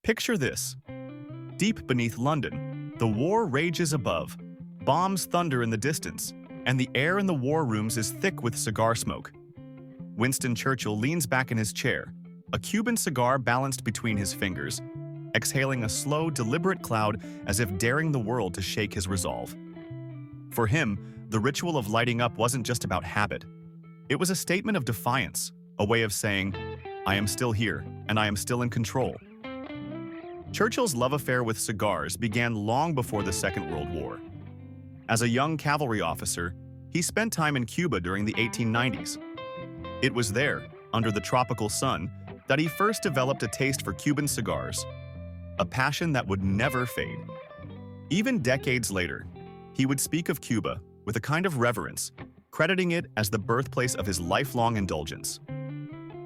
Picture this. Deep beneath London, the war rages above. Bombs thunder in the distance, and the air in the war rooms is thick with cigar smoke. Winston Churchill leans back in his chair, a Cuban cigar balanced between his fingers, exhaling a slow, deliberate cloud as if daring the world to shake his resolve. For him, the ritual of lighting up wasn't just about habit. It was a statement of defiance, a way of saying, "I am still here, and I am still in control." Churchill's love affair with cigars began long before the Second World War. As a young cavalry officer, he spent time in Cuba during the 1890s. It was there, under the tropical sun, that he first developed a taste for Cuban cigars, a passion that would never fade. Even decades later, he would speak of Cuba with a kind of reverence, crediting it as the birthplace of his lifelong indulgence.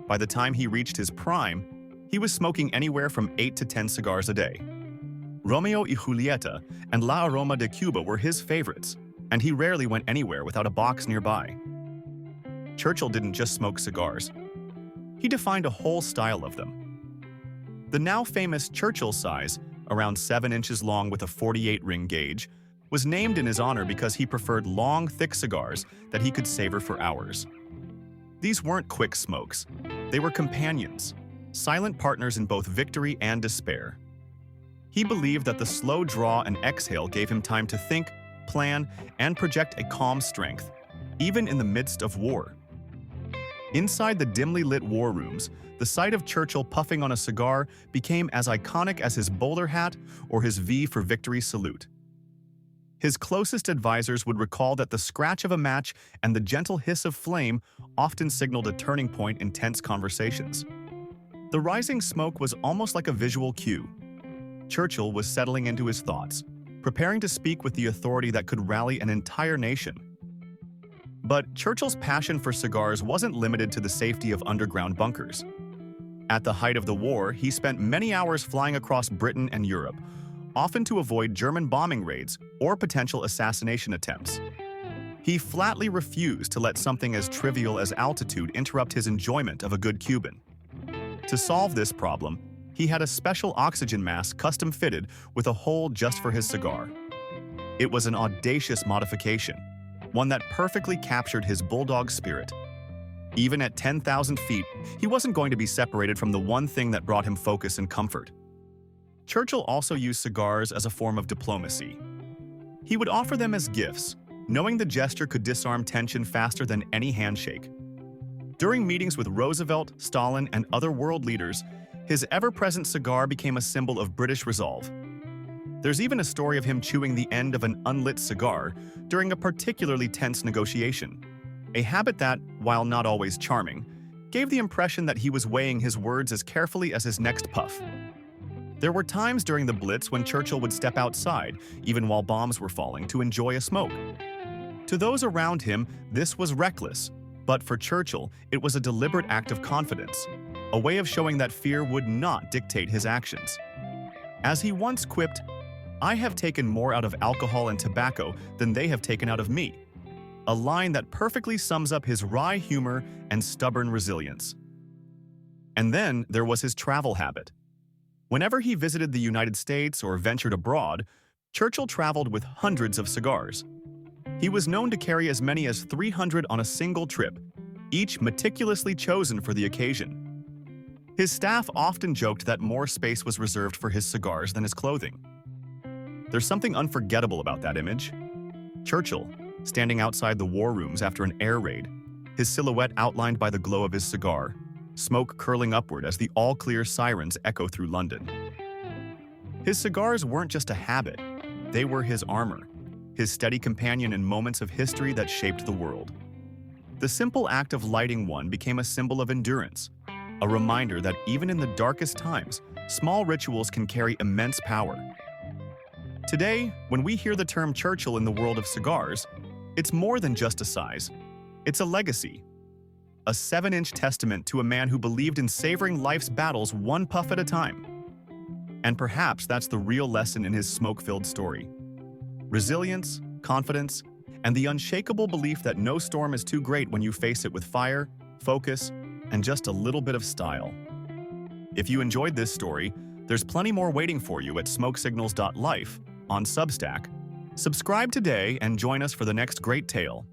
By the time he reached his prime, he was smoking anywhere from 8 to 10 cigars a day. Romeo y Julieta and La Aroma de Cuba were his favorites, and he rarely went anywhere without a box nearby. Churchill didn't just smoke cigars. He defined a whole style of them. The now famous Churchill size, around 7 inches long with a 48-ring gauge, was named in his honor because he preferred long, thick cigars that he could savor for hours. These weren't quick smokes. They were companions, silent partners in both victory and despair. He believed that the slow draw and exhale gave him time to think, plan, and project a calm strength, even in the midst of war. Inside the dimly lit war rooms, the sight of Churchill puffing on a cigar became as iconic as his bowler hat or his V for victory salute. His closest advisors would recall that the scratch of a match and the gentle hiss of flame often signaled a turning point in tense conversations. The rising smoke was almost like a visual cue. Churchill was settling into his thoughts, preparing to speak with the authority that could rally an entire nation. But Churchill's passion for cigars wasn't limited to the safety of underground bunkers. At the height of the war, he spent many hours flying across Britain and Europe, often to avoid German bombing raids or potential assassination attempts. He flatly refused to let something as trivial as altitude interrupt his enjoyment of a good Cuban. To solve this problem, he had a special oxygen mask custom-fitted with a hole just for his cigar. It was an audacious modification, one that perfectly captured his bulldog spirit. Even at 10,000 feet, he wasn't going to be separated from the one thing that brought him focus and comfort. Churchill also used cigars as a form of diplomacy. He would offer them as gifts, knowing the gesture could disarm tension faster than any handshake. During meetings with Roosevelt, Stalin, and other world leaders, his ever-present cigar became a symbol of British resolve. There's even a story of him chewing the end of an unlit cigar during a particularly tense negotiation, a habit that, while not always charming, gave the impression that he was weighing his words as carefully as his next puff. There were times during the Blitz when Churchill would step outside, even while bombs were falling, to enjoy a smoke. To those around him, this was reckless, but for Churchill, it was a deliberate act of confidence, a way of showing that fear would not dictate his actions. As he once quipped, "I have taken more out of alcohol and tobacco than they have taken out of me," a line that perfectly sums up his wry humor and stubborn resilience. And then there was his travel habit. Whenever he visited the United States or ventured abroad, Churchill traveled with hundreds of cigars. He was known to carry as many as 300 on a single trip, each meticulously chosen for the occasion. His staff often joked that more space was reserved for his cigars than his clothing. There's something unforgettable about that image. Churchill, standing outside the war rooms after an air raid, his silhouette outlined by the glow of his cigar, smoke curling upward as the all-clear sirens echo through London. His cigars weren't just a habit, they were his armor, his steady companion in moments of history that shaped the world. The simple act of lighting one became a symbol of endurance, a reminder that even in the darkest times, small rituals can carry immense power. Today, when we hear the term Churchill in the world of cigars, it's more than just a size. It's a legacy. A 7-inch testament to a man who believed in savoring life's battles one puff at a time. And perhaps that's the real lesson in his smoke-filled story. Resilience, confidence, and the unshakable belief that no storm is too great when you face it with fire, focus, and just a little bit of style. If you enjoyed this story, There's plenty more waiting for you at smokesignals.life on Substack. Subscribe today and join us for the next great tale.